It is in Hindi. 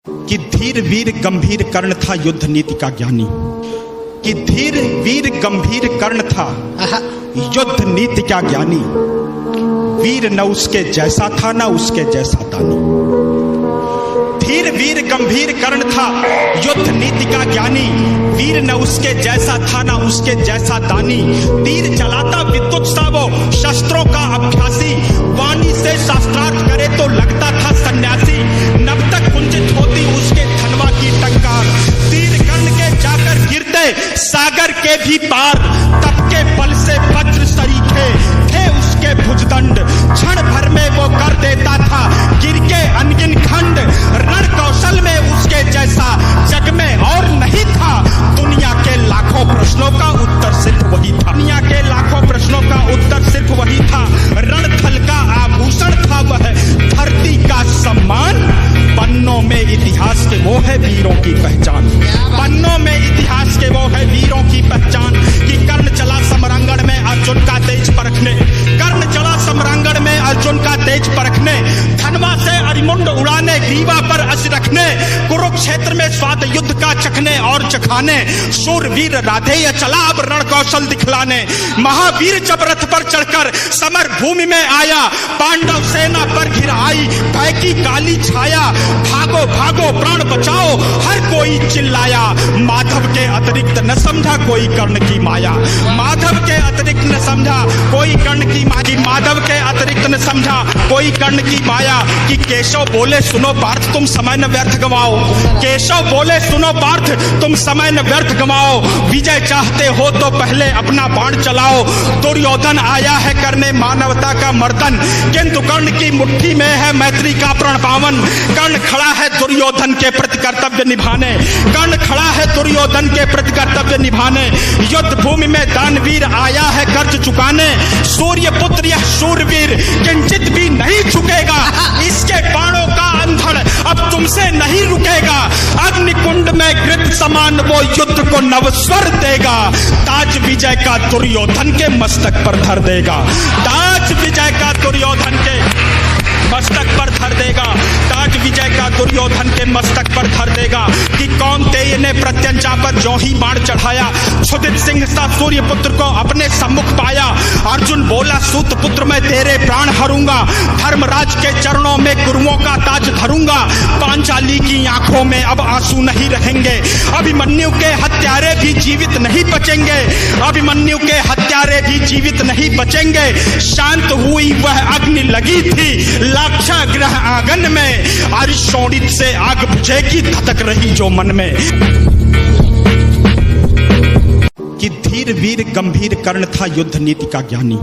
कि धीर वीर गंभीर कर्ण था युद्ध नीति का ज्ञानी। कि धीर वीर गंभीर कर्ण था युद्ध नीति का ज्ञानी। वीर न उसके जैसा था न उसके जैसा दानी। धीर वीर गंभीर कर्ण था युद्ध नीति का ज्ञानी। वीर न उसके जैसा था न उसके जैसा दानी। तीर चलाता विद्युत सा वो शस्त्रों का अभ्यासी। वाणी से शास्त्रार्थ करे तो लगता था सन्यासी। नब तक कुंजित होती उसके धनवा की टंकार। तीर कर्ण के जाकर गिरते सागर के भी पार। तप के बल से वज्र सरीखे थे उसके भुजदंड। क्षण भर में वो कर देता था गिर के अनगिन खंड। रण कौशल में उसके जैसा जग में और नहीं था। दुनिया के लाखों प्रश्नों का उत्तर सिर्फ वही था। दुनिया के लाखों प्रश्नों का उत्तर सिर्फ वही था। रणथल का आभूषण था वह धरती का सम्मान। पन्नों में इतिहास के वो है वीरों की पहचान। पन्नों में इतिहास के वो है वीरों की पहचान। कि कर्ण चला समरांगण में अर्जुन का तेज परखने। कर्ण चला समरांगण में अर्जुन का तेज परखने। धनवा से अरिमुंड उड़ाने ग्रीवा पर अस रखने। कुरुक्षेत्र में स्वाद युद्ध का चखने और चखाने। शूरवीर राधेय चला अब रण कौशल दिखलाने। महावीर जब रथ पर चढ़कर समर भूमि में आया। पांडव सेना पर घिर आई भय की काली छाया। भागो भागो प्राण बचाओ हर कोई चिल्लाया। माधव के अतिरिक्त न समझा कोई कर्ण की माया। माधव के अतिरिक्त न समझा कोई कर्ण की माया। माधव के अतिरिक्त न समझा कोई कर्ण की माया। कि केशव बोले सुनो पार्थ तुम समय न व्यर्थ गवाओ। केशव बोले सुनो पार्थ तुम समय न व्यर्थ गवाओ। विजय चाहते हो तो पहले अपना बाण चलाओ। दुर्योधन आया है करने मानवता का मर्दन। किंतु कर्ण की मुट्ठी में है मैत्री का प्रण पावन। कर्ण खड़ा है दुर्योधन के प्रति कर्तव्य निभाने। कर्ण खड़ा है दुर्योधन के प्रति कर्तव्य निभाने। युद्ध भूमि में दानवीर आया है कर्ज चुकाने। सूर्य पुत्र यह शूरवीर किंचित भी नहीं झुकेगा। इसके बाणों का अंधड़ अब तुमसे नहीं रुकेगा। अग्निकुंड में घृत समान वो युद्ध को नवस्वर देगा। ताज विजय का दुर्योधन के मस्तक पर धर देगा। ताज विजय का दुर्योधन के मस्तक पर धर देगा। ताज विजय का दुर्योधन के मस्तक पर धर देगा। कि कौन्तेय ने प्रत्यंचा पर जो ही बाण चढ़ाया। क्षुधित सिंह सा सूर्य पुत्र को अपने सम्मुख पाया। अर्जुन बोला सूत पुत्र मैं तेरे प्राण हरूंगा। धर्मराज के चरणों में गुरुओं का ताज धरूंगा। पांचाली की आंखों में अब आंसू नहीं रहेंगे। अभिमन्यु के हत्यारे भी जीवित नहीं बचेंगे। अभिमन्यु के हत्यारे भी जीवित नहीं बचेंगे। शांत हुई वह अग्नि लगी थी लाक्षा ग्रह आंगन में। अरिशोणित से आग बुझेगी धधक रही जो मन में। कि धीर वीर गंभीर कर्ण था युद्ध नीति का ज्ञानी।